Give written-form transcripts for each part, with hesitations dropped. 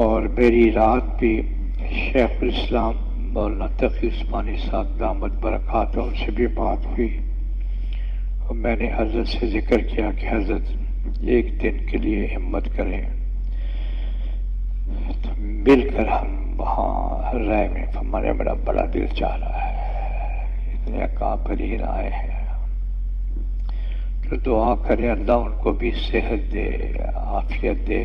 اور میری رات بھی شیخ الاسلام مولانا تقی عثمانی صاحب دامت برکات ان سے بھی بات ہوئی، اور میں نے حضرت سے ذکر کیا کہ حضرت ایک دن کے لیے ہمت کریں تو مل کر ہم وہاں رائے میں، ہمارا میرا بڑا دل چاہ رہا ہے، اتنے اکابرین آئے ہیں، تو دعا کریں اللہ ان کو بھی صحت دے، عافیت دے،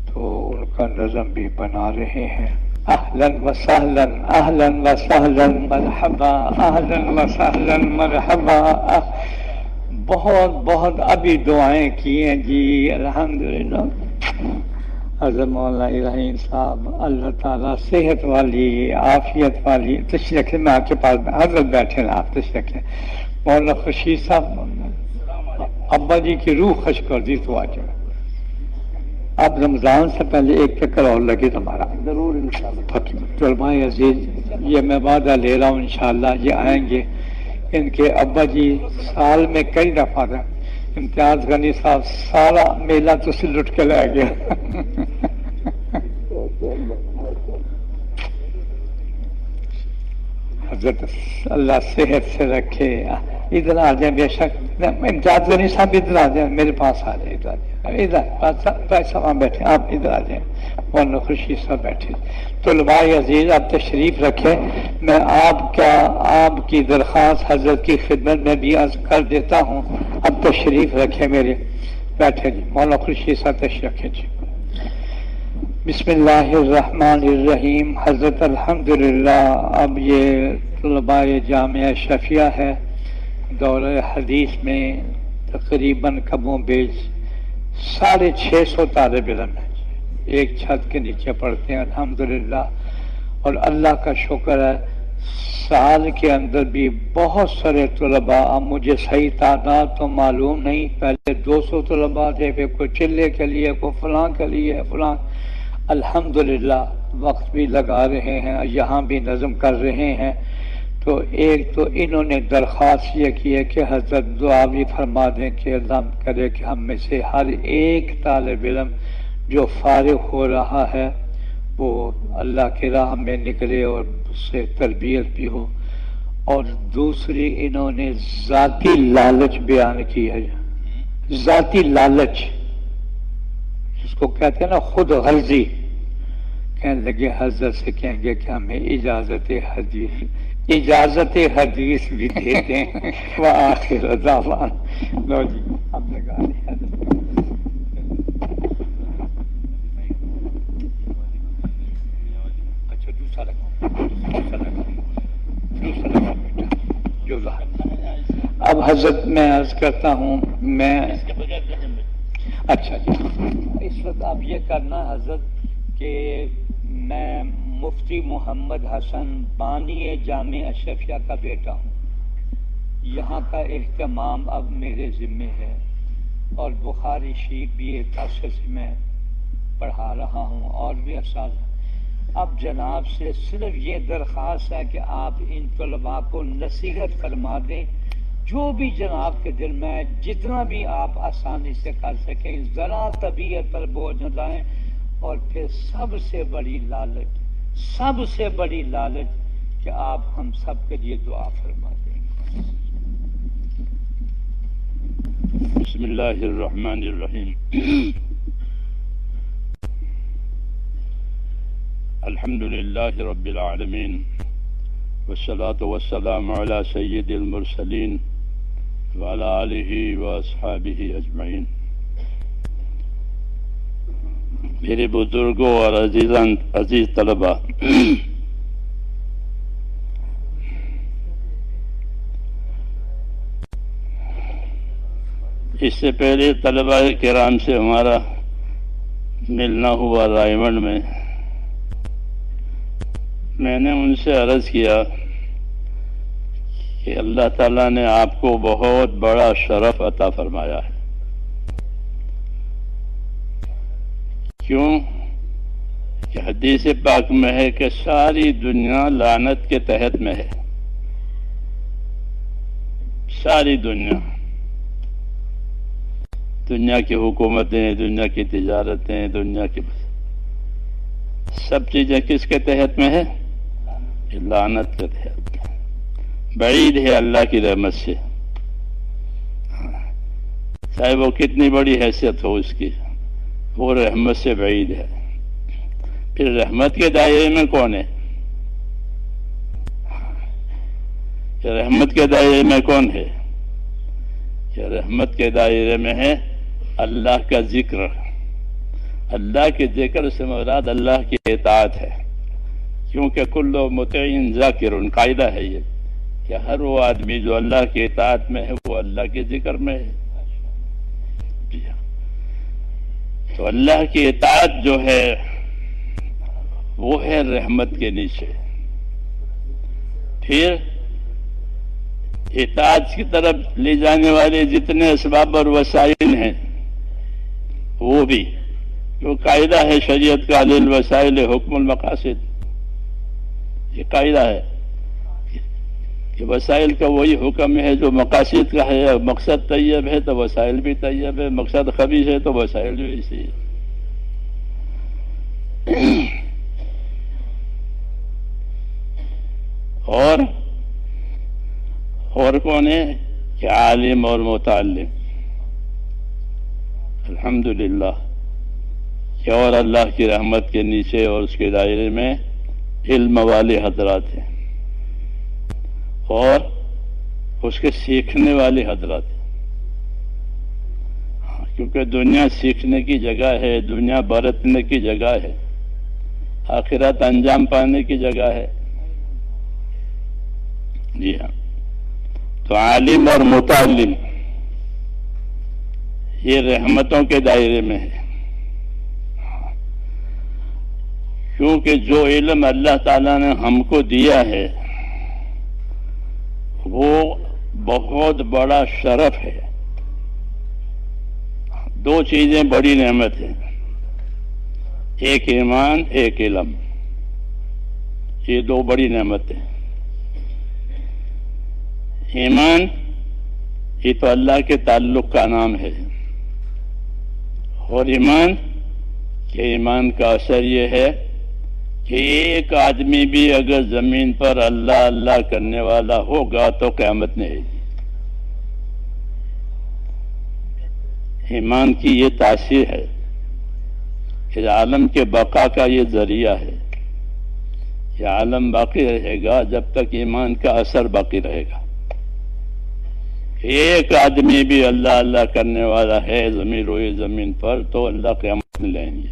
تو ان کا نظم بھی بنا رہے ہیں۔ اہلاً وسہلاً اہلاً وسہلاً مرحبا اہلاً وسہلاً مرحبا۔ بہت بہت ابھی دعائیں کی ہیں جی، الحمدللہ۔ حضرت مولانا ابراہیم صاحب اللہ تعالیٰ صحت والی عافیت والی، تشریف رکھیں، میں آپ کے پاس حضرت بیٹھے نا، آپ تشریف رکھیں۔ مولانا خورشید صاحب ابا جی کی روح خوش کر دی تو آ جائے۔ اب رمضان سے پہلے ایک چکر اور لگے تمہارا ضرور انشاءاللہ۔ طلباء عزیز، یہ میں وعدہ لے رہا ہوں انشاءاللہ یہ آئیں گے۔ ان کے ابا جی سال میں کئی دفعہ تھا، امتیاز غنی صاحب سارا میلہ تو سے لٹ کے لے گیا۔ حضرت اللہ صحت سے رکھے۔ ادھر آ جائیں، بے شک امتیاز غنی صاحب ادھر آ جائیں، میرے پاس آ جائیں، ادھر آ جائیں، ادھر صاحب بیٹھے، آپ ادھر آ جائیں، مولانا خورشید صاحب بیٹھے۔ طلباء عزیز آپ تشریف رکھیں، میں آپ کی درخواست حضرت کی خدمت میں بھی عرض کر دیتا ہوں، اب تشریف رکھیں میرے، بیٹھے جی، مولانا خورشید صاحب تشریف رکھیں جی۔ بسم اللہ الرحمن الرحیم۔ حضرت الحمدللہ اب یہ طلباء جامعہ شفیہ ہے، دورہ حدیث میں تقریباً کم و بیش 650 طالب علم ہیں، ایک چھت کے نیچے پڑھتے ہیں الحمدللہ، اور اللہ کا شکر ہے سال کے اندر بھی بہت سارے طلباء، اب مجھے صحیح تعداد تو معلوم نہیں، پہلے 200 طلباء تھے، پھر کوئی چلے کے لیے، کوئی فلاں کے لیے، فلاں، الحمدللہ وقت بھی لگا رہے ہیں، یہاں بھی نظم کر رہے ہیں۔ تو ایک تو انہوں نے درخواست یہ کی ہے کہ حضرت دعا بھی فرما دیں کہ اللہ کرے کہ ہم میں سے ہر ایک طالب علم جو فارغ ہو رہا ہے وہ اللہ کی راہ میں نکلے اور اس سے تربیت بھی ہو۔ اور دوسری انہوں نے ذاتی لالچ بیان کی ہے، ذاتی لالچ جس کو کہتے ہیں نا خود غرضی، کہنے لگے حضرت سے کہیں گے کہ ہمیں اجازت حدیث بھی دے دیں۔ وآخر دعوانا، لو جی اب لگا رہے حضرت۔ اچھا دوسرا لگا بیٹا جو اب حضرت میں عرض کرتا ہوں، میں اچھا جی اس وقت اب یہ کرنا حضرت کہ میں مفتی محمد حسن بانی جامع اشرفیہ کا بیٹا ہوں، یہاں کا اہتمام اب میرے ذمے ہے، اور بخاری شریف بھی ایک عرصے سے میں پڑھا رہا ہوں اور بھی اساتذہ۔ اب جناب سے صرف یہ درخواست ہے کہ آپ ان طلباء کو نصیحت فرما دیں، جو بھی جناب کے دل میں جتنا بھی آپ آسانی سے کر سکیں، ذرا طبیعت پر بوجھ نہ لائیں، اور پھر سب سے بڑی لالچ کہ آپ ہم سب کے لیے دعا فرما دیں۔ بسم اللہ الرحمن الرحیم۔ الحمد للہ رب العالمین، والصلاة والسلام علی سید المرسلین وعلی آلہ واصحابہ اجمعین۔ میرے بزرگوں اور عزیز طلباء، اس سے پہلے طلباء کرام سے ہمارا ملنا ہوا رائے منڈ میں نے ان سے عرض کیا کہ اللہ تعالیٰ نے آپ کو بہت بڑا شرف عطا فرمایا ہے۔ کیوں کہ حدیث پاک میں ہے کہ ساری دنیا لعنت کے تحت میں ہے، ساری دنیا کی حکومتیں، دنیا کی تجارتیں، دنیا کی سب چیزیں کس کے تحت میں ہے؟ لعنت کے تحت، بعید ہے اللہ کی رحمت سے، چاہے وہ کتنی بڑی حیثیت ہو اس کی، وہ رحمت سے بعید ہے۔ پھر رحمت کے دائرے میں کون ہے؟ رحمت کے دائرے میں کون ہے؟ رحمت کے دائرے میں ہے اللہ کا ذکر۔ اللہ کے ذکر سے مراد اللہ کی اطاعت ہے، کیونکہ کل مطیع ذاکر، قاعدہ ہے یہ کہ ہر وہ آدمی جو اللہ کی اطاعت میں ہے وہ اللہ کے ذکر میں ہے۔ تو اللہ کی اطاعت جو ہے وہ ہے رحمت کے نیچے۔ پھر اطاعت کی طرف لے جانے والے جتنے اسباب اور وسائل ہیں وہ بھی، جو قاعدہ ہے شریعت کا، للوسائل حکم المقاصد، یہ قاعدہ ہے کہ وسائل کا وہی حکم ہے جو مقاصد کا ہے۔ مقصد طیب ہے تو وسائل بھی طیب ہے، مقصد خبیث ہے تو وسائل بھی اسی ہے۔ اور کون ہے کہ عالم اور متعلم، الحمدللہ کہ اور اللہ کی رحمت کے نیچے اور اس کے دائرے میں علم والے حضرات ہیں اور اس کے سیکھنے والے حضرات ہیں، کیونکہ دنیا سیکھنے کی جگہ ہے، دنیا برتنے کی جگہ ہے، آخرت انجام پانے کی جگہ ہے۔ جی ہاں، تو عالم اور متعلم یہ رحمتوں کے دائرے میں ہے، کیونکہ جو علم اللہ تعالیٰ نے ہم کو دیا ہے وہ بہت بڑا شرف ہے۔ دو چیزیں بڑی نعمت ہیں، ایک ایمان، ایک علم، یہ دو بڑی نعمتیں۔ ایمان یہ تو اللہ کے تعلق کا نام ہے، اور ایمان کہ ایمان کا اثر یہ ہے کہ ایک آدمی بھی اگر زمین پر اللہ اللہ کرنے والا ہوگا تو قیامت نہیں ہوگی۔ ایمان کی یہ تاثیر ہے کہ عالم کے بقا کا یہ ذریعہ ہے، یہ عالم باقی رہے گا جب تک ایمان کا اثر باقی رہے گا۔ ایک آدمی بھی اللہ اللہ کرنے والا ہے زمین روئے زمین پر تو اللہ قیامت میں لیں گے،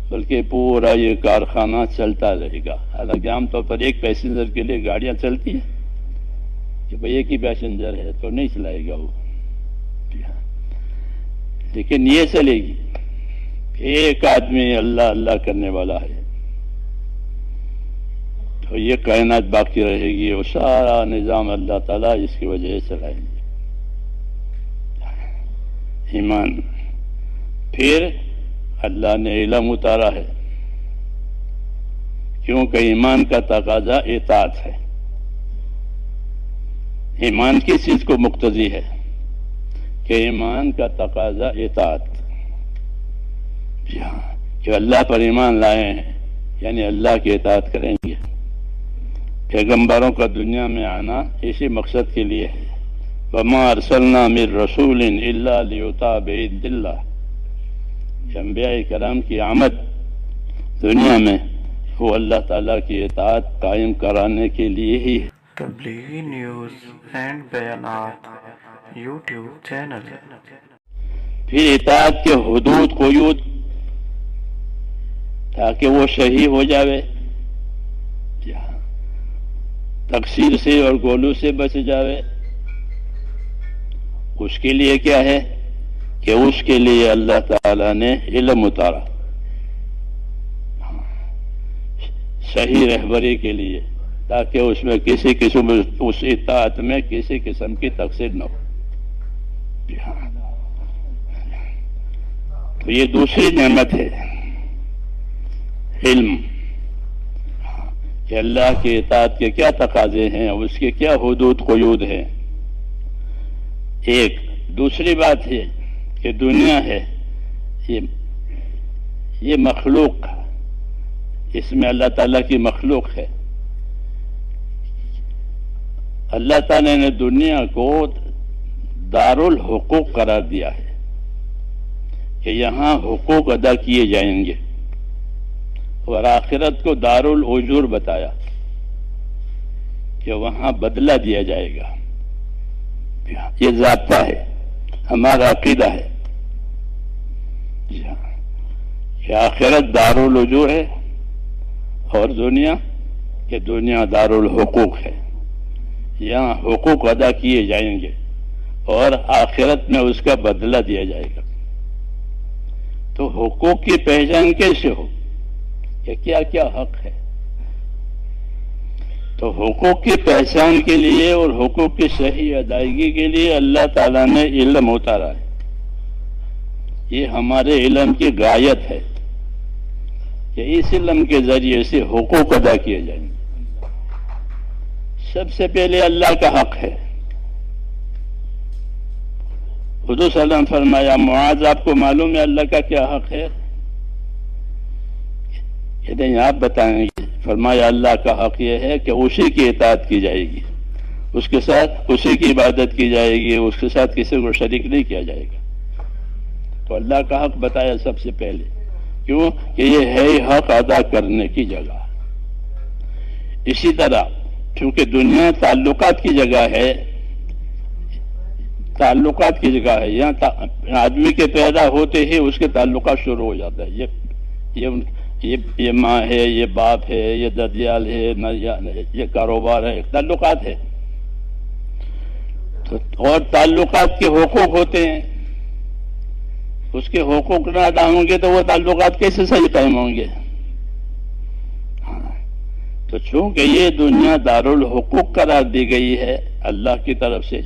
بلکہ پورا یہ کارخانہ چلتا رہے گا۔ حالانکہ عام طور پر ایک پیسنجر کے لیے گاڑیاں چلتی ہیں کہ بھئی ایک ہی پیسنجر ہے تو نہیں چلائے گا وہ، لیکن یہ چلے گی ایک آدمی اللہ اللہ کرنے والا ہے تو یہ کائنات باقی رہے گی، وہ سارا نظام اللہ تعالیٰ اس کی وجہ سے چلائیں گے۔ ایمان۔ پھر اللہ نے علم اتارا ہے، کیونکہ ایمان کا تقاضا اطاعت ہے۔ ایمان کس چیز کو مقتضی ہے کہ ایمان کا تقاضا اطاعت، کہ اللہ پر ایمان لائے ہیں یعنی اللہ کی اطاعت کریں گے۔ پیغمبروں کا دنیا میں آنا اسی مقصد کے لیے ہے، وَمَا أَرْسَلْنَا مِن رَسُولٍ إِلَّا لِيُطَاعَ بِإِذْنِ اللَّهِ، کہ انبیاء کرام کی آمد دنیا میں وہ اللہ تعالیٰ کی اطاعت قائم کرانے کے لیے ہی ہے۔ تبلیغی نیوز اینڈ بیانات یوٹیوب چینل۔ پھر اطاعت کے حدود قیود تاکہ وہ صحیح ہو جاوے، تقصیر سے اور گولوں سے بچ جاوے، اس کے لیے کیا ہے کہ اس کے لیے اللہ تعالیٰ نے علم اتارا، صحیح رہبری کے لیے، تاکہ اس میں کسی قسم اس اطاعت میں کسی قسم کی تقصیر نہ ہو۔ تو یہ دوسری نعمت ہے علم، کہ اللہ کی اطاعت کے کیا تقاضے ہیں اور اس کے کیا حدود قیود ہیں۔ ایک دوسری بات ہے کہ دنیا ہے یہ مخلوق اس میں اللہ تعالیٰ کی مخلوق ہے. اللہ تعالیٰ نے دنیا کو دارالحقوق قرار دیا ہے کہ یہاں حقوق ادا کیے جائیں گے، اور آخرت کو دارالعجور بتایا کہ وہاں بدلہ دیا جائے گا. یہ ضابطہ ہے، ہمارا عقیدہ ہے کہ آخرت دارالعجور ہے اور دنیا دارالحقوق ہے. یہاں حقوق ادا کیے جائیں گے اور آخرت میں اس کا بدلہ دیا جائے گا. تو حقوق کی پہچان کیسے ہو کہ کیا کیا حق ہے؟ تو حقوق کی پہچان کے لیے اور حقوق کی صحیح ادائیگی کے لیے اللہ تعالیٰ نے علم اتارا ہے. یہ ہمارے علم کی غایت ہے کہ اس علم کے ذریعے سے حقوق ادا کیے جائیں گے. سب سے پہلے اللہ کا حق ہے. حضور صلی اللہ علیہ وسلم فرمایا، معاذ آپ کو معلوم ہے اللہ کا کیا حق ہے؟ کہ نہیں آپ بتائیں گے. فرمایا اللہ کا حق یہ ہے کہ اسی کی اطاعت کی جائے گی، اس کے ساتھ اسی کی عبادت کی جائے گی، اس کے ساتھ کسی کو شریک نہیں کیا جائے گا. تو اللہ کا حق بتایا سب سے پہلے. کیوں؟ کہ یہ ہے حق ادا کرنے کی جگہ. اسی طرح چونکہ دنیا تعلقات کی جگہ ہے، یہاں آدمی کے پیدا ہوتے ہی اس کے تعلقات شروع ہو جاتا ہے. یہ ماں ہے، یہ باپ ہے، یہ ددیال ہے، یہ کاروبار ہے، تعلقات ہے. اور تعلقات کے حقوق ہوتے ہیں. اس کے حقوق نہ ادا ہوں گے تو وہ تعلقات کیسے صحیح قائم ہوں گے؟ تو چونکہ یہ دنیا دارالحقوق قرار دی گئی ہے اللہ کی طرف سے،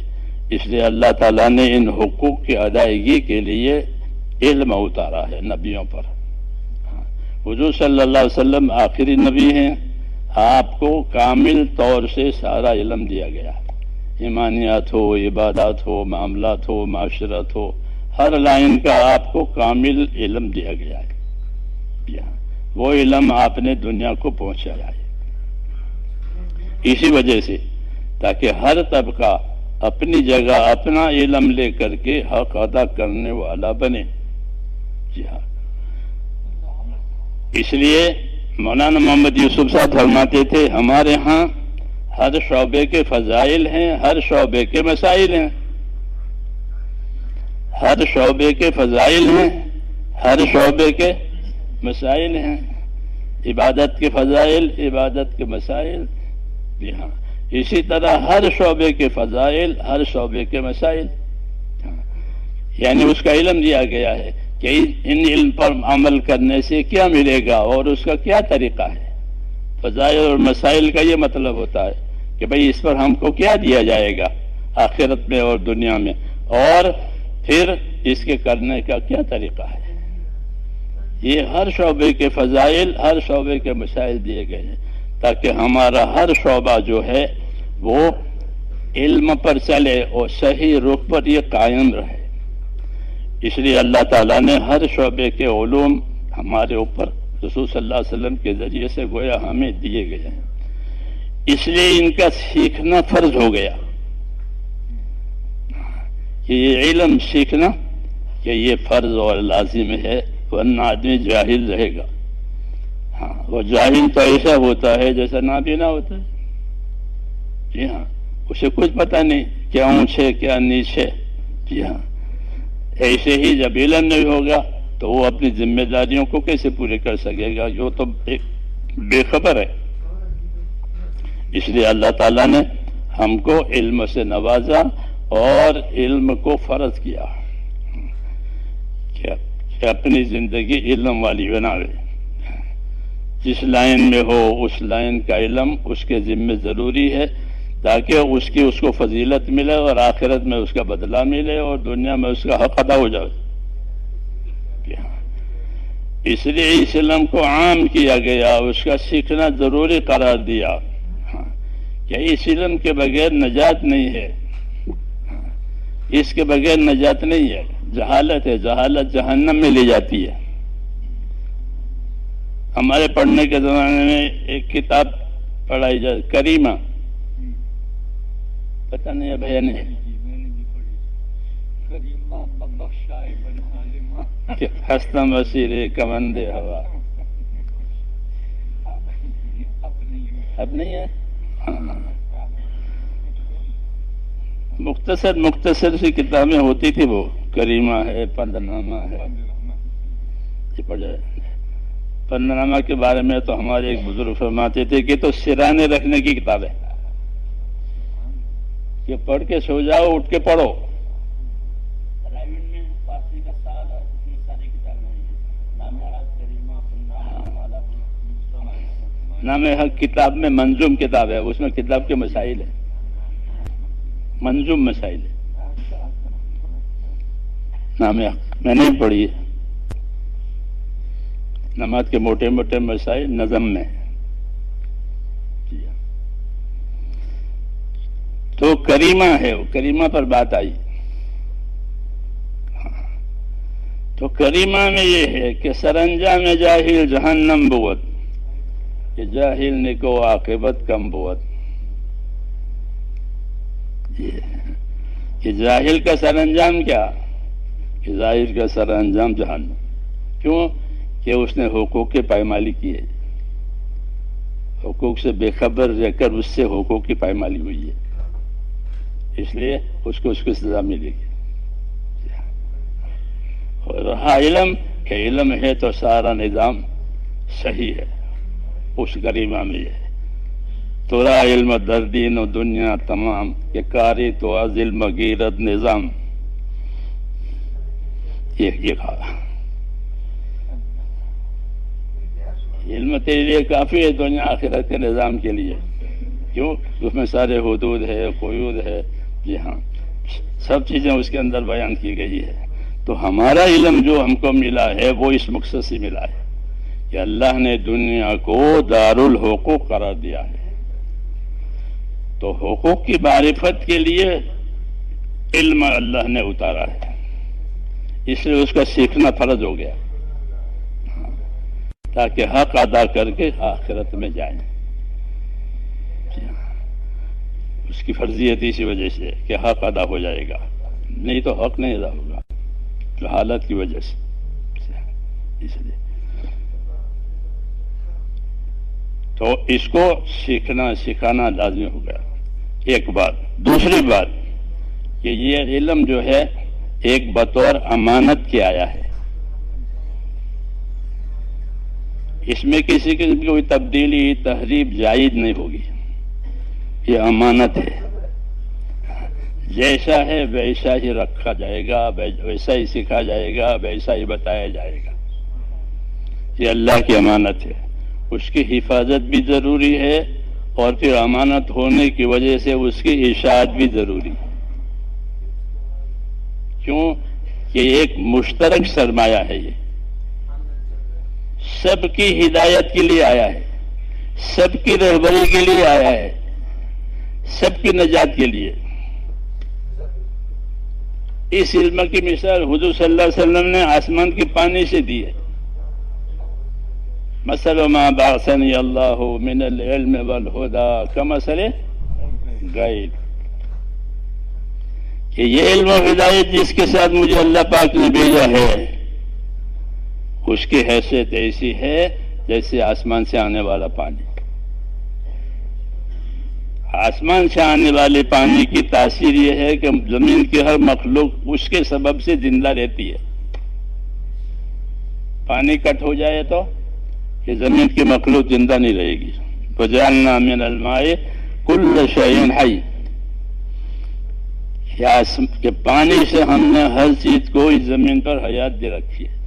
اس لیے اللہ تعالیٰ نے ان حقوق کی ادائیگی کے لیے علم اتارا ہے نبیوں پر. حضور صلی اللہ علیہ وسلم آخری نبی ہیں. آپ کو کامل طور سے سارا علم دیا گیا، ایمانیات ہو، عبادات ہو، معاملات ہو، معاشرت ہو، ہر لائن کا آپ کو کامل علم دیا گیا ہے. وہ علم آپ نے دنیا کو پہنچایا ہے. اسی وجہ سے تاکہ ہر طبقہ اپنی جگہ اپنا علم لے کر کے حق ادا کرنے والا بنے. جی ہاں، اس لیے مولانا محمد یوسف صاحب فرماتے تھے ہمارے ہاں ہر شعبے کے فضائل ہیں، ہر شعبے کے مسائل ہیں. ہر شعبے کے فضائل ہیں، ہر شعبے کے مسائل ہیں. عبادت کے فضائل، عبادت کے مسائل. جی ہاں، اسی طرح ہر شعبے کے فضائل، ہر شعبے کے مسائل. یعنی اس کا علم دیا گیا ہے کہ ان علم پر عمل کرنے سے کیا ملے گا اور اس کا کیا طریقہ ہے. فضائل اور مسائل کا یہ مطلب ہوتا ہے کہ بھئی اس پر ہم کو کیا دیا جائے گا آخرت میں اور دنیا میں، اور پھر اس کے کرنے کا کیا طریقہ ہے. یہ ہر شعبے کے فضائل، ہر شعبے کے مسائل دیے گئے ہیں تاکہ ہمارا ہر شعبہ جو ہے وہ علم پر چلے اور صحیح رخ پر یہ قائم رہے. اس لیے اللہ تعالیٰ نے ہر شعبے کے علوم ہمارے اوپر رسول صلی اللہ علیہ وسلم کے ذریعے سے گویا ہمیں دیے گئے ہیں. اس لیے ان کا سیکھنا فرض ہو گیا کہ یہ علم سیکھنا کہ یہ فرض اور لازم ہے، ورنہ آدمی جاہل رہے گا. ہاں، وہ جاہل تو ایسا ہوتا ہے جیسا نابینا ہوتا ہے. جی ہاں، اسے کچھ پتہ نہیں کیا اونچ ہے کیا نیچ ہے. جی ہاں، ایسے ہی جب علم نہیں ہوگا تو وہ اپنی ذمہ داریوں کو کیسے پورے کر سکے گا، جو تو بے خبر ہے. اس لیے اللہ تعالیٰ نے ہم کو علم سے نوازا اور علم کو فرض کیا کہ اپنی زندگی علم والی بناوے. جس لائن میں ہو اس لائن کا علم اس کے ذمہ ضروری ہے تاکہ اس کو فضیلت ملے اور آخرت میں اس کا بدلہ ملے اور دنیا میں اس کا حق ادا ہو جائے. اس لیے اس علم کو عام کیا گیا، اس کا سیکھنا ضروری قرار دیا کہ اس علم کے بغیر نجات نہیں ہے. اس کے بغیر نجات نہیں ہے. جہالت ہے، جہالت جہنم میں لے جاتی ہے. ہمارے پڑھنے کے زمانے میں ایک کتاب پڑھائی جائے کریمہ، پتہ نہیں ہے بھیا نے کہ ہستم وسیر کمند ہوا، اب نہیں ہے؟ مختصر سی کتابیں ہوتی تھی، وہ کریمہ ہے، پندنامہ ہے، پندنامہ کے بارے میں تو ہمارے ایک بزرگ فرماتے تھے کہ تو سرانے رکھنے کی کتاب ہے، کہ پڑھ کے سو جاؤ، اٹھ کے پڑھو۔ نام حق کتاب میں منظوم کتاب ہے، اس میں کتاب کے مسائل ہیں، منظوم مسائل ہے، نام حق میں نہیں پڑھی ہے، نماز کے موٹے موٹے مسائل نظم میں۔ تو کریمہ ہے، وہ کریمہ پر بات آئی۔ تو کریمہ میں یہ ہے کہ سرانجام جاہل جہنم بود، کہ جاہل نکو عاقبت کم بود۔ کہ جاہل کا سر انجام کیا؟ کہ جاہل کا سر انجام جہنم۔ کیوں؟ کہ اس نے حقوق کی پائمالی کی ہے، حقوق سے بے خبر رہ کر اس سے حقوق کی پائمالی ہوئی ہے، اس لیے اس کو سزا ملے گی۔ اور رہا علم، کہ علم ہے تو سارا نظام صحیح ہے، اس کریمہ میں یہ ہے۔ تورا علم در دین و دنیا تمام، کہ کاری تو از علم غیرت نظام۔ یہ کہا علم تیرے لیے کافی ہے دنیا آخرت کے نظام کے لیے۔ کیوں؟ اس میں سارے حدود ہے، قیود ہے، جی ہاں، سب چیزیں اس کے اندر بیان کی گئی ہے۔ تو ہمارا علم جو ہم کو ملا ہے وہ اس مقصد سے ملا ہے کہ اللہ نے دنیا کو دار الحقوق قرار دیا ہے، تو حقوق کی معرفت کے لیے علم اللہ نے اتارا ہے، اس لیے اس کا سیکھنا فرض ہو گیا، تاکہ حق ادا کر کے آخرت میں جائیں۔ اس کی فرضیت اسی وجہ سے کہ حق ادا ہو جائے گا، نہیں تو حق نہیں ادا ہوگا، حالت کی وجہ سے، اس لیے تو اس کو سیکھنا سکھانا لازمی ہو گیا۔ ایک بات۔ دوسری بات کہ یہ علم جو ہے ایک بطور امانت کے آیا ہے، اس میں کسی قسم کی کوئی تبدیلی تحریف جائز نہیں ہوگی، یہ امانت ہے، جیسا ہے ویسا ہی رکھا جائے گا، ویسا ہی سکھا جائے گا، ویسا ہی بتایا جائے گا، یہ اللہ کی امانت ہے، اس کی حفاظت بھی ضروری ہے، اور پھر امانت ہونے کی وجہ سے اس کی اشاعت بھی ضروری ہے۔ کیوں؟ کہ ایک مشترک سرمایہ ہے، یہ سب کی ہدایت کے لیے آیا ہے، سب کی رہبری کے لیے آیا ہے، سب کی نجات کے لیے۔ اس علم کی مثال حضور صلی اللہ علیہ وسلم نے آسمان کے پانی سے دی ہے۔ مثل ما بعثنی اللہ من العلم والہدی کمثل غیث، کہ یہ علم و ہدایت جس کے ساتھ مجھے اللہ پاک نے بھیجا ہے، اس کی حیثیت ایسی ہے جیسے آسمان سے آنے والا پانی۔ آسمان سے آنے والے پانی کی تاثیر یہ ہے کہ زمین کی ہر مخلوق اس کے سبب سے زندہ رہتی ہے۔ پانی کٹ ہو جائے تو کہ زمین کی مخلوق زندہ نہیں رہے گی۔ وَجَعَلْنَا مِنَ الْمَاءِ كُلَّ شَيْءٍ حَيٍّ، کہ پانی سے ہم نے ہر چیز کو اس زمین پر حیات دے رکھی ہے۔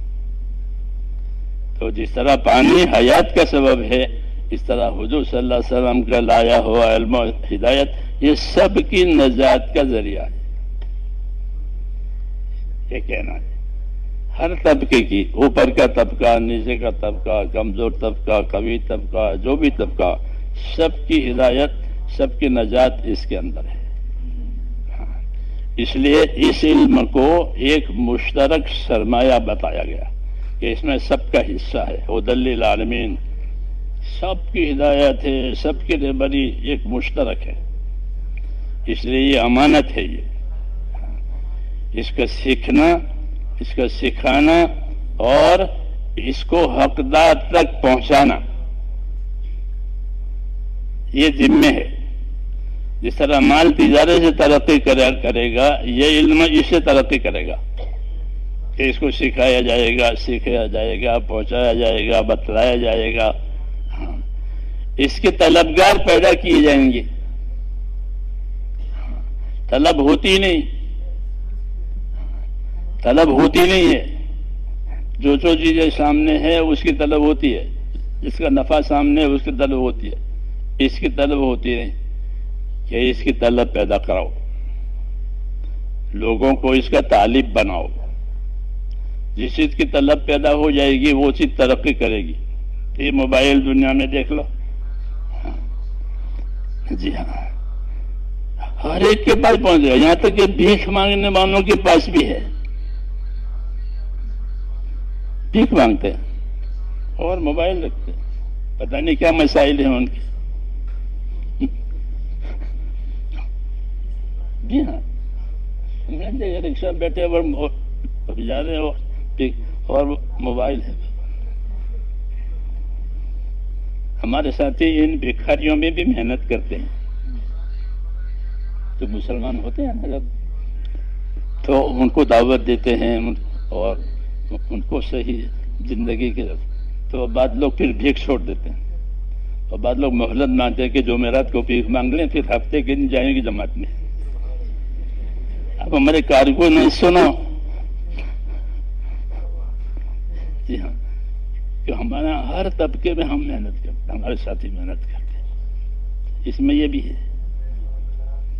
تو جس طرح پانی حیات کا سبب ہے، اس طرح حضور صلی اللہ علیہ وسلم کا لایا ہوا علم و ہدایت یہ سب کی نجات کا ذریعہ ہے، یہ کہنا ہے۔ ہر طبقے کی، اوپر کا طبقہ، نیچے کا طبقہ، کمزور طبقہ، قوی طبقہ، جو بھی طبقہ، سب کی ہدایت، سب کی نجات اس کے اندر ہے۔ اس لیے اس علم کو ایک مشترک سرمایہ بتایا گیا، کہ اس میں سب کا حصہ ہے، ہدی للعالمین، سب کی ہدایت ہے، سب کے لیے بڑی ایک مشترک ہے، اس لیے یہ امانت ہے، اس کا سیکھنا، اس کا سکھانا اور اس کو حقدار تک پہنچانا یہ ذمہ ہے۔ جس طرح مال تجارت سے ترقی کرے گا، یہ علم اس سے ترقی کرے گا کہ اس کو سکھایا جائے گا، سیکھا جائے گا، پہنچایا جائے گا، بتلایا جائے گا، اس کے طلبگار پیدا کیے جائیں گے۔ طلب ہوتی نہیں، طلب ہوتی نہیں ہے، جو چیزیں سامنے ہے اس کی طلب ہوتی ہے، جس کا نفع سامنے ہے اس کی طلب ہوتی ہے، اس کی طلب ہوتی نہیں کہ اس کی طلب پیدا کراؤ، لوگوں کو اس کا طالب بناؤ۔ جس چیز کی طلب پیدا ہو جائے گی وہ چیز ترقی کرے گی۔ یہ موبائل دنیا میں دیکھ لو، جی ہاں، ہر ایک کے پاس پہنچ گیا، یہاں تک کہ بھیک مانگنے والوں کے پاس بھی ہے، بھیک مانگتے ہیں اور موبائل رکھتے ہیں، پتہ نہیں کیا مسائل ہیں ان کے۔ جی ہاں، رکشا بیٹھے اور جا رہے ہو اور موبائل ہے۔ ہمارے ساتھی ان بھکاریوں میں بھی محنت کرتے ہیں، تو مسلمان ہوتے ہیں نا، تو ان کو دعوت دیتے ہیں اور ان کو صحیح زندگی کے، تو بعد لوگ پھر بھیک چھوڑ دیتے ہیں، اور بعد لوگ مہلت مانگتے ہیں کہ جمعرات کو بھیک مانگ لیں، پھر ہفتے کے دن جائیں گے جماعت میں۔ اب ہمارے کارکن نے سنو، جی ہاں، کہ ہمارا ہر طبقے میں ہم محنت کرتے ہیں، ہمارے ساتھی محنت کرتے ہیں، اس میں یہ بھی ہے،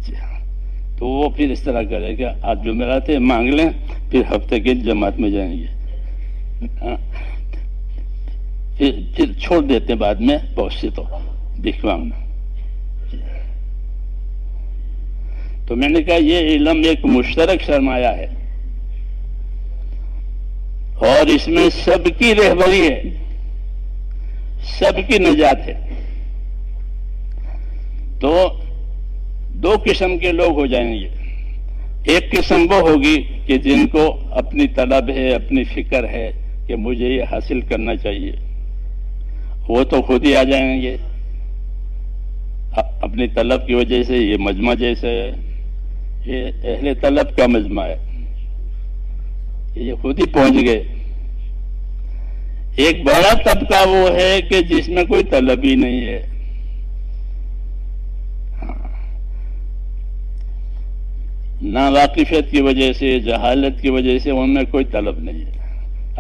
جی ہاں۔ تو وہ پھر اس طرح کرے گا، آج جمعرات مانگ لیں، پھر ہفتے کے جماعت میں جائیں گے، پھر چھوڑ دیتے بعد میں بہت سے تو بھیک مانگنا۔ تو میں نے کہا یہ علم ایک مشترک سرمایہ ہے، اور اس میں سب کی رہبری ہے، سب کی نجات ہے۔ تو دو قسم کے لوگ ہو جائیں گے، ایک قسم وہ ہوگی کہ جن کو اپنی طلب ہے، اپنی فکر ہے کہ مجھے یہ حاصل کرنا چاہیے، وہ تو خود ہی آ جائیں گے اپنی طلب کی وجہ سے۔ یہ مجمع جیسے ہے، یہ اہل طلب کا مجمع ہے، یہ خود ہی پہنچ گئے۔ ایک بڑا طبقہ وہ ہے کہ جس میں کوئی طلب ہی نہیں ہے، ناواقفیت کی وجہ سے، جہالت کی وجہ سے ان میں کوئی طلب نہیں ہے،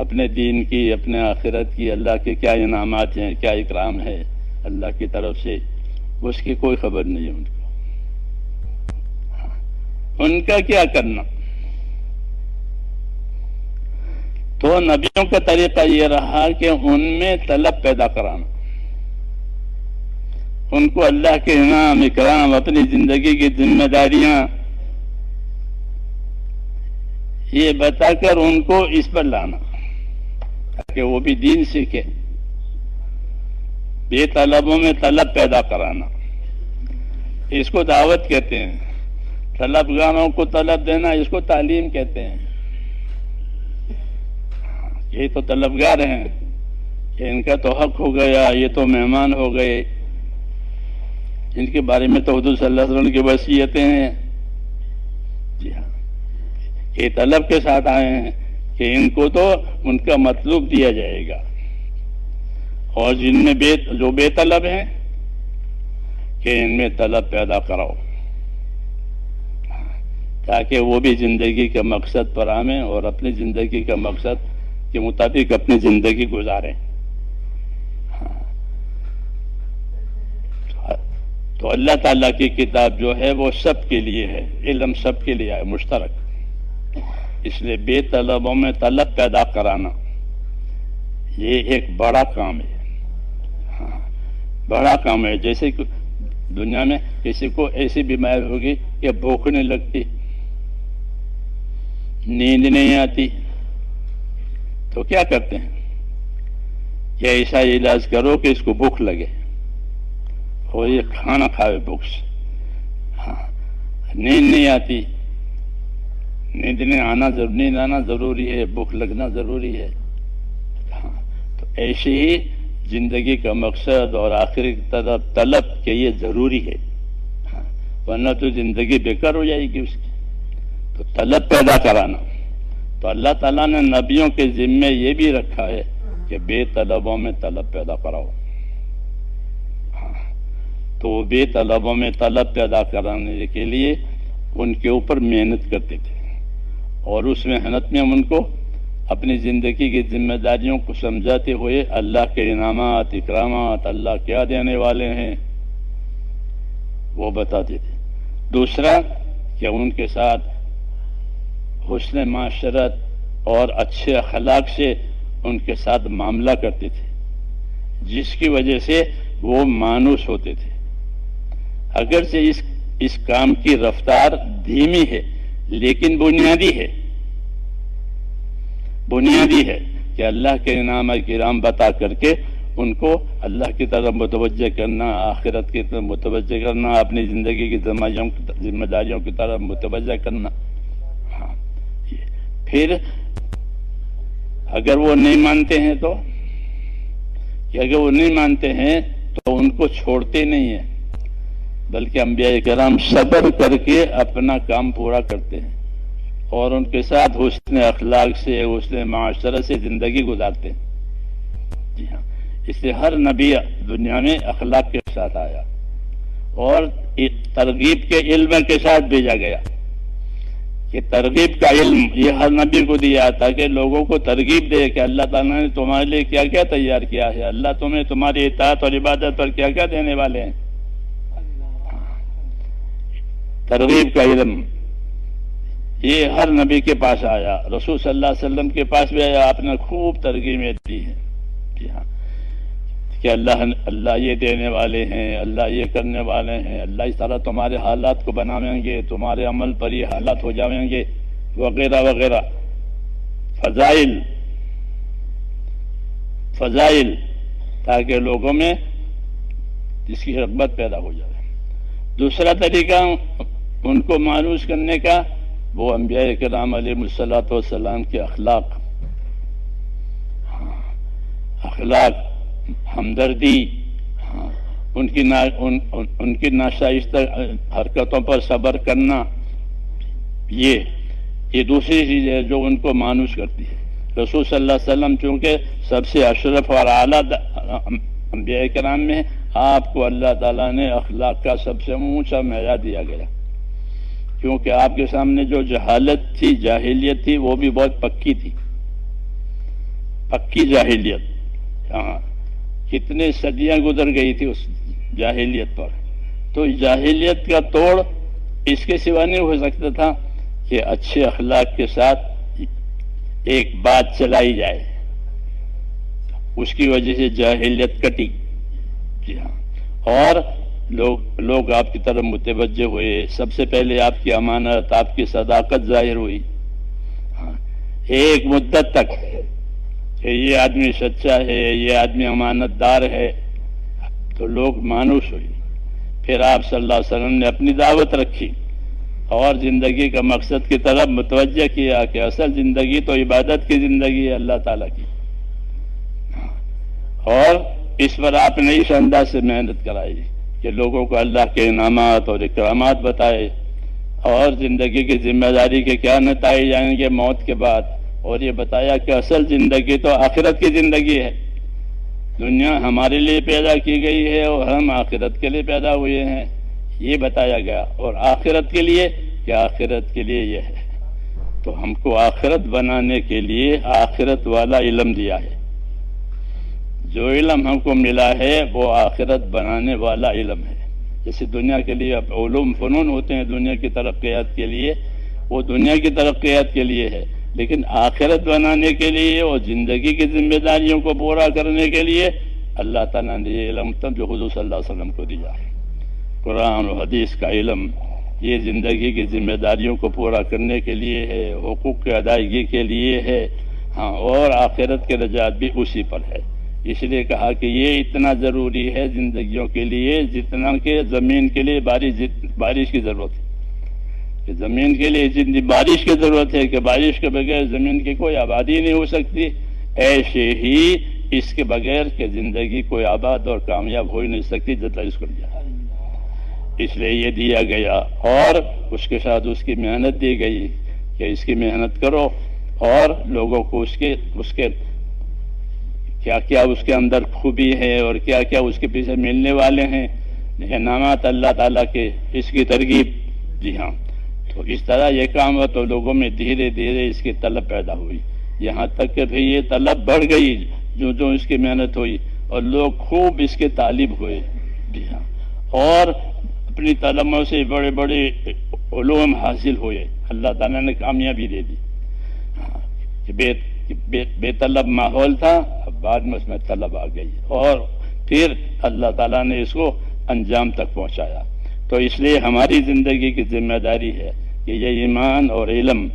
اپنے دین کی، اپنے آخرت کی، اللہ کے کیا انعامات ہیں، کیا اکرام ہے اللہ کی طرف سے، اس کی کوئی خبر نہیں ہے ان کو۔ ان کا کیا کرنا؟ تو نبیوں کا طریقہ یہ رہا کہ ان میں طلب پیدا کرانا، ان کو اللہ کے انعام، اکرام، اپنی زندگی کی ذمہ داریاں یہ بتا کر ان کو اس پر لانا تاکہ وہ بھی دین سیکھے۔ بے طلبوں میں طلب پیدا کرانا، اس کو دعوت کہتے ہیں۔ طلبگاروں کو طلب دینا، اس کو تعلیم کہتے ہیں۔ یہ تو طلبگار ہیں کہ ان کا تو حق ہو گیا، یہ تو مہمان ہو گئے، ان کے بارے میں تو حضور صلی اللہ علیہ وسلم کی وصیتیں ہیں، جی ہاں، یہ طلب کے ساتھ آئے ہیں کہ ان کو تو ان کا مطلوب دیا جائے گا، اور جن میں جو بے طلب ہیں کہ ان میں طلب پیدا کراؤ تاکہ وہ بھی زندگی کے مقصد پر آئیں اور اپنی زندگی کا مقصد کے مطابق اپنی زندگی گزاریں۔ تو اللہ تعالیٰ کی کتاب جو ہے وہ سب کے لیے ہے، علم سب کے لیے ہے، مشترک۔ اس لیے بے طلبوں میں طلب پیدا کرانا یہ ایک بڑا کام ہے، بڑا کام ہے۔ جیسے کہ دنیا میں کسی کو ایسی بیماری ہوگی کہ بھوک نہیں لگتی، نیند نہیں آتی، تو کیا کرتے ہیں کہ ایسا علاج کرو کہ اس کو بھوک لگے اور یہ کھانا کھاوے بھوک سے. ہاں نیند نہیں آتی، نیند آنا ضروری ہے، بھوک لگنا ضروری ہے. ہاں تو ایسے ہی زندگی کا مقصد اور آخری طلب کہ یہ ضروری ہے، ورنہ تو زندگی بیکار ہو جائے گی اس کی. تو طلب پیدا کرانا، تو اللہ تعالیٰ نے نبیوں کے ذمے یہ بھی رکھا ہے کہ بے طلبوں میں طلب پیدا کراؤ. تو وہ بے طلبوں میں طلب پیدا کرانے کے لیے ان کے اوپر محنت کرتے تھے، اور اس محنت میں ان کو اپنی زندگی کی ذمہ داریوں کو سمجھاتے ہوئے اللہ کے انعامات اکرامات اللہ کیا دینے والے ہیں وہ بتاتے تھے. دوسرا کہ ان کے ساتھ حسن معاشرت اور اچھے اخلاق سے ان کے ساتھ معاملہ کرتے تھے، جس کی وجہ سے وہ مانوس ہوتے تھے. اگرچہ اس کام کی رفتار دھیمی ہے لیکن بنیادی ہے کہ اللہ کے انعام کرام بتا کر کے ان کو اللہ کی طرف متوجہ کرنا، آخرت کی طرف متوجہ کرنا، اپنی زندگی کی ذمہ داریوں کی طرف متوجہ کرنا. ہاں پھر اگر وہ نہیں مانتے ہیں تو کہ اگر وہ نہیں مانتے ہیں تو ان کو چھوڑتے نہیں ہیں، بلکہ انبیاء کرام صبر کر کے اپنا کام پورا کرتے ہیں اور ان کے ساتھ حسن اخلاق سے، حسن معاشرت سے زندگی گزارتے ہیں. جی ہاں، اس لیے ہر نبی دنیا میں اخلاق کے ساتھ آیا اور ترغیب کے علم کے ساتھ بھیجا گیا. کہ ترغیب کا علم یہ ہر نبی کو دیا تاکہ لوگوں کو ترغیب دے کہ اللہ تعالیٰ نے تمہارے لیے کیا کیا تیار کیا ہے، اللہ تمہیں تمہاری اطاعت اور عبادت پر کیا کیا دینے والے ہیں. ترغیب کا علم یہ ہر نبی کے پاس آیا، رسول صلی اللہ علیہ وسلم کے پاس بھی آیا، آپ نے خوب ترغیبیں دی ہیں. جی ہاں کہ اللہ یہ دینے والے ہیں، اللہ یہ کرنے والے ہیں، اللہ اس طرح تمہارے حالات کو بنائیں گے، تمہارے عمل پر یہ حالات ہو جائیں گے وغیرہ وغیرہ. فضائل تاکہ لوگوں میں اس کی رغبت پیدا ہو جائے. دوسرا طریقہ ان کو مانوس کرنے کا وہ انبیاء کرام علیہ الصلوۃ والسلام کے اخلاق، ہمدردی، ان کی ناشائستہ حرکتوں پر صبر کرنا، یہ دوسری چیز ہے جو ان کو مانوس کرتی ہے. رسول صلی اللہ علیہ وسلم چونکہ سب سے اشرف اور اعلیٰ انبیاء کرام میں آپ کو اللہ تعالیٰ نے اخلاق کا سب سے اونچا معیار دیا گیا، کیونکہ آپ کے سامنے جو جہالت تھی، جاہلیت تھی، وہ بھی بہت پکی تھی، پکی جاہلیت. ہاں کتنے صدیاں گزر گئی تھی اس جاہلیت پر. تو جاہلیت کا توڑ اس کے سوا نہیں ہو سکتا تھا کہ اچھے اخلاق کے ساتھ ایک بات چلائی جائے، اس کی وجہ سے جاہلیت کٹی. جی ہاں، اور لوگ آپ کی طرف متوجہ ہوئے. سب سے پہلے آپ کی امانت، آپ کی صداقت ظاہر ہوئی. ایک مدت تک کہ یہ آدمی سچا ہے، یہ آدمی امانت دار ہے، تو لوگ مانوس ہوئے. پھر آپ صلی اللہ علیہ وسلم نے اپنی دعوت رکھی اور زندگی کا مقصد کی طرف متوجہ کیا کہ اصل زندگی تو عبادت کی زندگی ہے اللہ تعالیٰ کی. اور اس پر آپ نے اس انداز سے محنت کرائی کہ لوگوں کو اللہ کے انعامات اور اکرامات بتائے اور زندگی کی ذمہ داری کے کیا نتائج آئیں گے موت کے بعد، اور یہ بتایا کہ اصل زندگی تو آخرت کی زندگی ہے. دنیا ہمارے لیے پیدا کی گئی ہے اور ہم آخرت کے لیے پیدا ہوئے ہیں، یہ بتایا گیا. اور آخرت کے لیے کہ آخرت کے لیے یہ ہے. تو ہم کو آخرت بنانے کے لیے آخرت والا علم دیا ہے. جو علم ہم کو ملا ہے وہ آخرت بنانے والا علم ہے. جیسے دنیا کے لیے علوم فنون ہوتے ہیں دنیا کی ترقیات کے لیے، وہ دنیا کی ترقیات کے لیے ہے، لیکن آخرت بنانے کے لیے اور زندگی کی ذمہ داریوں کو پورا کرنے کے لیے اللہ تعالیٰ نے یہ علم جو حضور صلی اللہ علیہ وسلم کو دیا ہے. قرآن و حدیث کا علم یہ زندگی کی ذمہ داریوں کو پورا کرنے کے لیے ہے، حقوق کی ادائیگی کے لیے ہے. ہاں، اور آخرت کے رجات بھی اسی پر ہے۔ اس لیے کہا کہ یہ اتنا ضروری ہے زندگیوں کے لیے جتنا کہ زمین کے لیے بارش کی ضرورت ہے، کہ زمین کے لیے جتنی بارش کی ضرورت ہے کہ بارش کے بغیر زمین کی کوئی آبادی نہیں ہو سکتی، ایسے ہی اس کے بغیر کہ زندگی کوئی آباد اور کامیاب ہو ہی نہیں سکتی جب تک اس کو دیا۔ اس لیے یہ دیا گیا اور اس کے ساتھ اس کی محنت دی گئی کہ اس کی محنت کرو اور لوگوں کو اس کے کیا کیا اس کے اندر خوبی ہے اور کیا کیا اس کے پیچھے ملنے والے ہیں انعامات اللہ تعالیٰ کے، اس کی ترغیب۔ جی ہاں، تو اس طرح یہ کام ہوا تو لوگوں میں دھیرے دھیرے اس کی طلب پیدا ہوئی، یہاں تک کہ پھر یہ طلب بڑھ گئی جو اس کی محنت ہوئی اور لوگ خوب اس کے طالب ہوئے۔ جی ہاں، اور اپنی طلبوں سے بڑے بڑے علوم حاصل ہوئے، اللہ تعالیٰ نے کامیابی دے دی۔ بے طلب ماحول تھا، اب بعد میں اس میں طلب آ گئی اور پھر اللہ تعالیٰ نے اس کو انجام تک پہنچایا۔ تو اس لیے ہماری زندگی کی ذمہ داری ہے کہ یہ ایمان اور علم،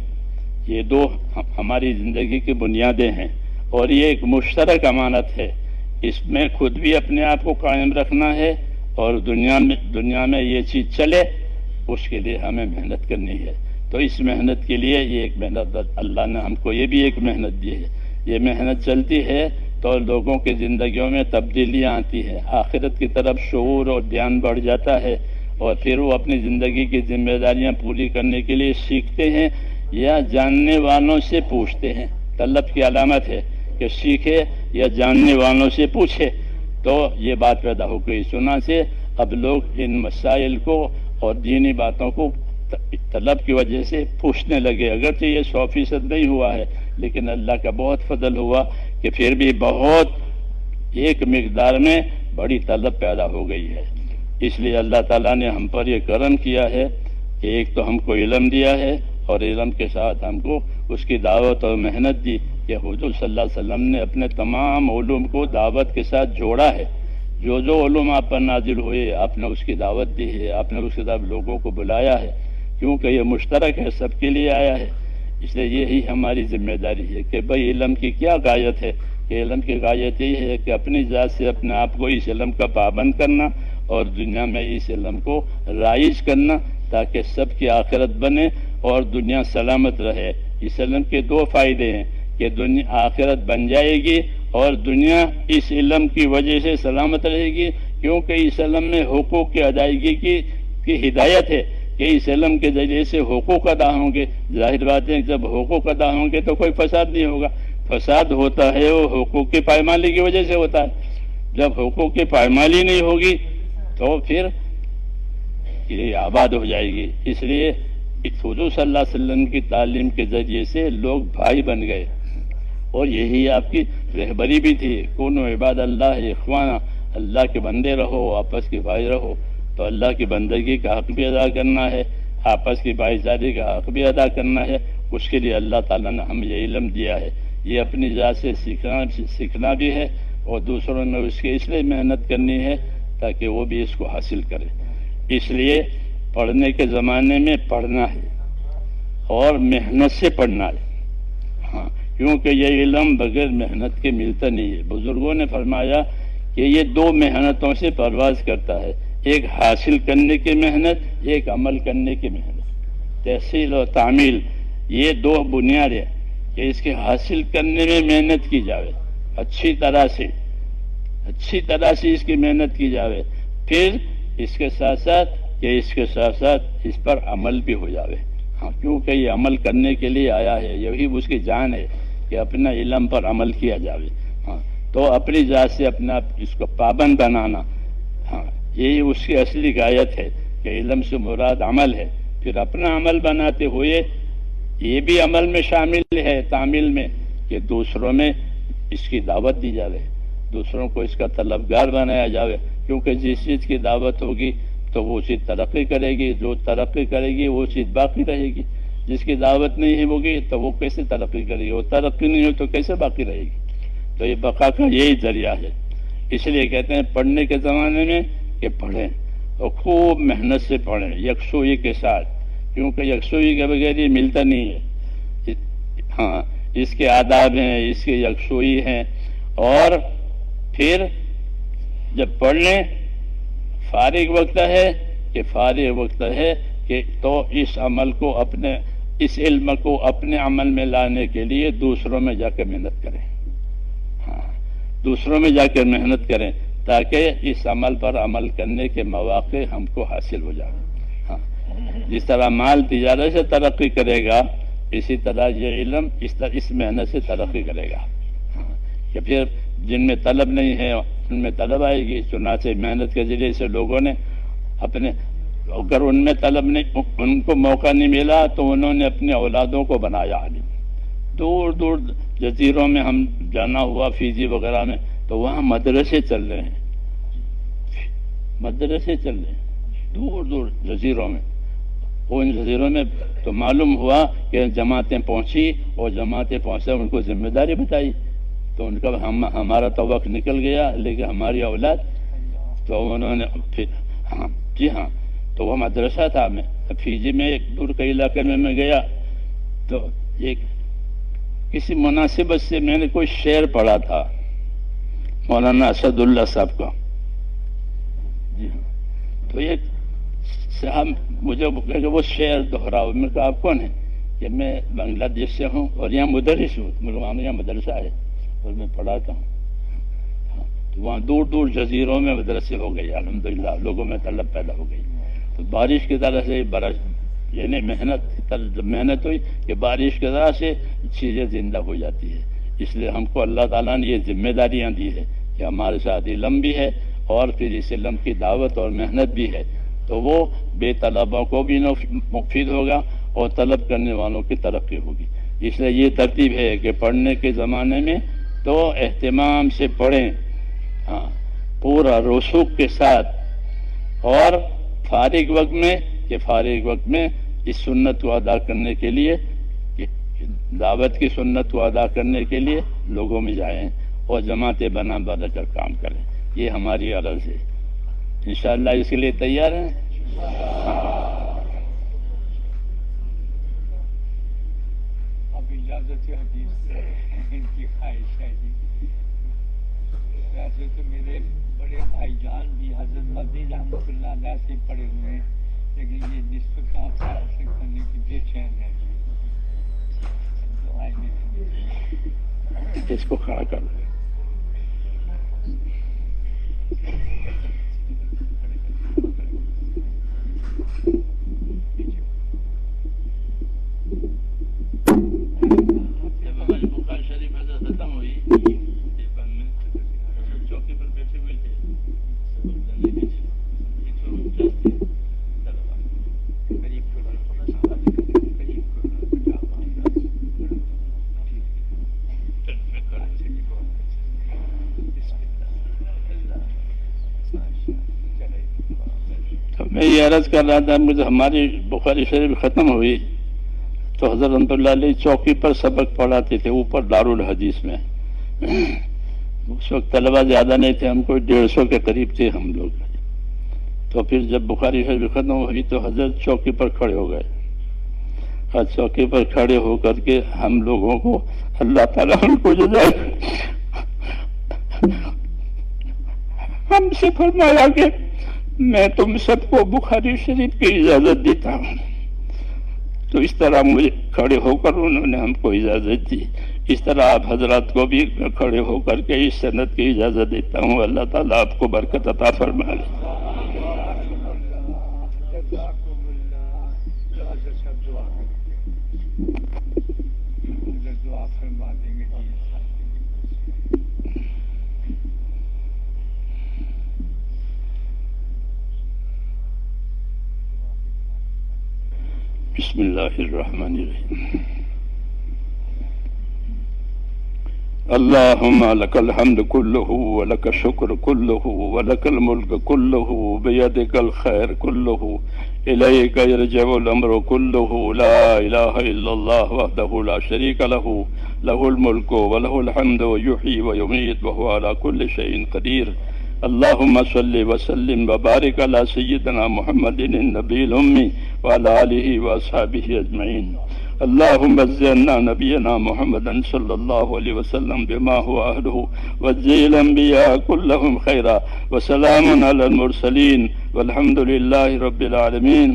یہ دو ہماری زندگی کی بنیادیں ہیں اور یہ ایک مشترک امانت ہے، اس میں خود بھی اپنے آپ کو قائم رکھنا ہے اور دنیا میں یہ چیز چلے اس کے لیے ہمیں محنت کرنی ہے۔ تو اس محنت کے لیے یہ ایک محنت اللہ نے ہم کو یہ بھی ایک محنت دی ہے، یہ محنت چلتی ہے تو لوگوں کی زندگیوں میں تبدیلیاں آتی ہیں، آخرت کی طرف شعور اور دھیان بڑھ جاتا ہے اور پھر وہ اپنی زندگی کی ذمہ داریاں پوری کرنے کے لیے سیکھتے ہیں یا جاننے والوں سے پوچھتے ہیں۔ طلب کی علامت ہے کہ سیکھے یا جاننے والوں سے پوچھے۔ تو یہ بات پیدا ہو گئی، سنا سے اب لوگ ان مسائل کو اور دینی باتوں کو طلب کی وجہ سے پوچھنے لگے، اگرچہ یہ 100% نہیں ہوا ہے لیکن اللہ کا بہت فضل ہوا کہ پھر بھی بہت ایک مقدار میں بڑی طلب پیدا ہو گئی ہے۔ اس لیے اللہ تعالیٰ نے ہم پر یہ کرم کیا ہے کہ ایک تو ہم کو علم دیا ہے اور علم کے ساتھ ہم کو اس کی دعوت اور محنت دی کہ حضور صلی اللہ علیہ وسلم نے اپنے تمام علوم کو دعوت کے ساتھ جوڑا ہے۔ جو علوم آپ پر نازل ہوئے آپ نے اس کی دعوت دی ہے، آپ نے اس کے ساتھ لوگوں کو بلایا ہے، کیونکہ یہ مشترک ہے، سب کے لیے آیا ہے۔ اس لیے یہی ہماری ذمہ داری ہے کہ بھئی علم کی کیا غایت ہے، کہ علم کی غایت یہ ہے کہ اپنی ذات سے اپنے آپ کو اس علم کا پابند کرنا اور دنیا میں اس علم کو رائج کرنا تاکہ سب کی آخرت بنے اور دنیا سلامت رہے۔ اس علم کے دو فائدے ہیں کہ دنیا آخرت بن جائے گی اور دنیا اس علم کی وجہ سے سلامت رہے گی، کیونکہ اس علم میں حقوق کی ادائیگی کی ہدایت ہے کہ اس علم کے ذریعے سے حقوق ادا ہوں گے۔ ظاہر بات ہے جب حقوق ادا ہوں گے تو کوئی فساد نہیں ہوگا، فساد ہوتا ہے وہ حقوق کی پائمالی کی وجہ سے ہوتا ہے۔ جب حقوق کی پائمالی نہیں ہوگی تو پھر یہ آباد ہو جائے گی۔ اس لیے حضور صلی اللہ علیہ وسلم کی تعلیم کے ذریعے سے لوگ بھائی بن گئے اور یہی آپ کی رہبری بھی تھی، کونوا عباد اللہ اخوانا، اللہ کے بندے رہو، آپس کے بھائی رہو۔ تو اللہ کی بندگی کا حق بھی ادا کرنا ہے، آپس کی بھائی چارے کا حق بھی ادا کرنا ہے، اس کے لیے اللہ تعالیٰ نے ہمیں یہ علم دیا ہے۔ یہ اپنی ذات سے سیکھنا بھی ہے اور دوسروں میں اس کے اس لیے محنت کرنی ہے تاکہ وہ بھی اس کو حاصل کرے۔ اس لیے پڑھنے کے زمانے میں پڑھنا ہے اور محنت سے پڑھنا ہے، ہاں، کیونکہ یہ علم بغیر محنت کے ملتا نہیں ہے۔ بزرگوں نے فرمایا کہ یہ دو محنتوں سے پرواز کرتا ہے، ایک حاصل کرنے کی محنت، ایک عمل کرنے کی محنت۔ تحصیل اور تعمیل یہ دو بنیاد ہے کہ اس کے حاصل کرنے میں محنت کی جاوے، اچھی طرح سے اس کی محنت کی جاوے، پھر اس کے ساتھ ساتھ اس پر عمل بھی ہو جاوے، ہاں، کیونکہ یہ عمل کرنے کے لیے آیا ہے، یہی اس کی جان ہے کہ اپنا علم پر عمل کیا جاوے، ہاں۔ تو اپنی ذات سے اپنا اس کو پابند بنانا، ہاں، یہی اس کی اصلی غایت ہے کہ علم سے مراد عمل ہے۔ پھر اپنا عمل بناتے ہوئے یہ بھی عمل میں شامل ہے تعمیل میں کہ دوسروں میں اس کی دعوت دی جاوے، دوسروں کو اس کا طلبگار بنایا جاوے، کیونکہ جس چیز کی دعوت ہوگی تو وہ چیز ترقی کرے گی، جو ترقی کرے گی وہ چیز باقی رہے گی۔ جس کی دعوت نہیں ہوگی تو وہ کیسے ترقی کرے گی، وہ ترقی نہیں ہو تو کیسے باقی رہے گی۔ تو یہ بقا کا یہی ذریعہ ہے۔ اس لیے کہتے ہیں پڑھنے کے زمانے میں کہ پڑھیں اور خوب محنت سے پڑھیں، یکسوئی کے ساتھ، کیونکہ یکسوئی کے بغیر یہ ملتا نہیں ہے۔ ہاں، اس کے آداب ہیں، اس کی یکسوئی ہیں، اور پھر جب پڑھ لیں فارغ وقت ہے کہ فارغ وقت ہے کہ تو اس عمل کو اپنے اس علم کو اپنے عمل میں لانے کے لیے دوسروں میں جا کے محنت کریں، دوسروں میں جا کر محنت کریں تاکہ اس عمل پر عمل کرنے کے مواقع ہم کو حاصل ہو جائیں۔ جس طرح مال تجارت سے ترقی کرے گا، اسی طرح یہ علم اس محنت سے ترقی کرے گا کہ پھر جن میں طلب نہیں ہے ان میں طلب آئے گی۔ چنانچہ محنت کے ذریعے سے لوگوں نے اپنے، اگر ان میں طلب نہیں، ان کو موقع نہیں ملا تو انہوں نے اپنے اولادوں کو بنایا عالم۔ دور دور جزیروں میں ہم جانا ہوا، فیجی وغیرہ میں، تو وہاں مدرسے چل رہے ہیں، مدرسے چل رہے ہیں دور دور جزیروں میں۔ ان جزیروں میں تو معلوم ہوا کہ جماعتیں پہنچی، اور جماعتیں پہنچے ان کو ذمہ داری بتائی، تو ان کا ہمارا تو وقت نکل گیا، لیکن ہماری اولاد، تو انہوں نے پھر جی ہاں، تو وہ مدرسہ تھا۔ میں فیجی میں ایک دور کے علاقے میں گیا، تو ایک کسی مناسبت سے میں نے کوئی شعر پڑھا تھا مولانا اسد اللہ صاحب کا، جی ہاں، تو ایک صاحب مجھے کہ وہ شعر دہراؤ۔ میں کہا آپ کون ہیں؟ کہ میں بنگلہ دیش سے ہوں اور یہاں مدرس ہوں، ملوانا یہاں مدرسہ ہے اور میں پڑھاتا ہوں۔ تو وہاں دور دور جزیروں میں مدرسے ہو گئے، الحمدللہ لوگوں میں طلب پیدا ہو گئی۔ تو بارش کی طرح سے برش، یعنی محنت ہوئی کہ بارش کی طرح سے چیزیں زندہ ہو جاتی ہے۔ اس لیے ہم کو اللہ تعالیٰ نے یہ ذمہ داریاں دی ہے کہ ہمارے ساتھ علم بھی ہے، اور پھر اس علم کی دعوت اور محنت بھی ہے، تو وہ بے طلبوں کو بھی مفید ہوگا اور طلب کرنے والوں کی ترقی ہوگی۔ اس لیے یہ ترتیب ہے کہ پڑھنے کے زمانے میں تو اہتمام سے پڑھیں، ہاں، پورا رسوخ کے ساتھ، اور فارغ وقت میں کہ فارغ وقت میں اس سنت کو ادا کرنے کے لیے، دعوت کی سنت کو ادا کرنے کے لیے لوگوں میں جائیں اور جماعتیں بنا کر کام کریں۔ یہ ہماری عرض ہے، انشاءاللہ اس کے لیے تیار ہیں؟ اب اجازت حدیث ان کی خواہش ہے جی۔ ویسے تو میرے بڑے بھائی جان بھی حضرت مدنی رحمۃ اللہ علیہ سے پڑے ہوئے ہیں، لیکن یہ نسبت آپ سے کرنے کی بے چین ہے جی۔ دعائیں اس کو کھڑا کر دیں۔ جب ہماری بخاری شریف حضرت ختم ہوئی، چوکی پر بیٹھے ہوئے تھے، میں یہ عرض کر رہا تھا، مجھے ہماری بخاری شریف ختم ہوئی تو حضرت رحمۃ اللہ علیہ چوکی پر سبق پڑھاتے تھے، اوپر دارالحدیث میں۔ اس وقت طلبہ زیادہ نہیں تھے، ہم کوئی 150 کے قریب تھے ہم لوگ۔ تو پھر جب بخاری شریف ختم ہوئی تو حضرت چوکی پر کھڑے ہو گئے، اور چوکی پر کھڑے ہو کر کے ہم لوگوں کو اللہ تعالیٰ ان کو جزائے ہم سے فرمایا کہ میں تم سب کو بخاری شریف کی اجازت دیتا ہوں۔ تو اس طرح مجھے کھڑے ہو کر انہوں نے ہم کو اجازت دی۔ اس طرح آپ حضرات کو بھی کھڑے ہو کر کے اس سند کی اجازت دیتا ہوں۔ اللہ تعالیٰ آپ کو برکت عطا فرمائے۔ بسم اللہ الرحمن الرحیم۔ اللہم لک الحمد کلہ ولک الشکر کلہ ولک الملک کلہ بیدک الخیر کلہ الیک یرجع الامر کلہ لا الہ الا اللہ وحدہ لا شریک لہ لہ الملک ولہ الحمد یحیی ویمیت وہو علی کل شیء قدیر۔ اللہم صلی وسلم وبارک علی سیدنا محمد النبی الامی وعلی آلہ واصحابہ اجمعین۔ اللهم زينا نبينا محمدا صلى الله عليه وسلم بما هو أهله، وزي الأنبياء كلهم خيرا، وسلام على المرسلين، والحمد لله رب العالمين.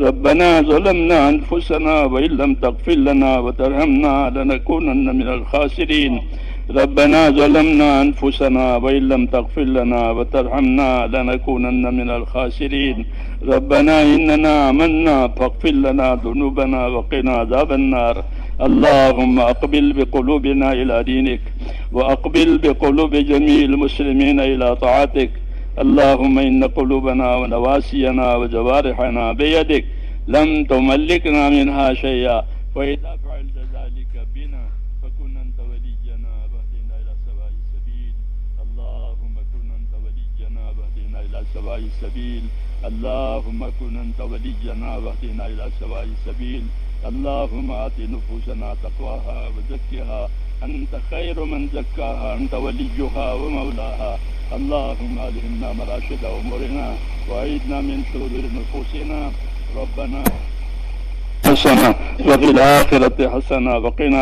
ربنا ظلمنا أنفسنا وإن لم تغفر لنا وترحمنا لنكونن من الخاسرين. ربنا ظلمنا أنفسنا وإن لم تغفر لنا وترحمنا لنكونن من الخاسرين. ربنا إننا آمنا فاغفر لنا ذنوبنا وقنا عذاب النار. اللهم أقبل بقلوبنا إلى دينك، وأقبل بقلوب جميع المسلمين إلى طاعتك. اللهم إن قلوبنا ونواسينا وجوارحنا بيدك، لم تملكنا منها شيئا، وإذا فعلت ذلك بنا فكن أنت ولينا واهدنا إلى سواء السبيل. اللهم كن أنت ولينا واهدنا إلى سواء السبيل. اللهم كن أنت ولينا واهدنا إلى سواء السبيل. اللهم آت نفوسنا تقواها وزكها، أنت خير من زكاها، أنت وليها ومولاها. اللهم ألهمنا مراشد أمورنا، وأعيذنا من شرور نفوسنا. ربنا حسنة وفي الآخرة حسنة وقنا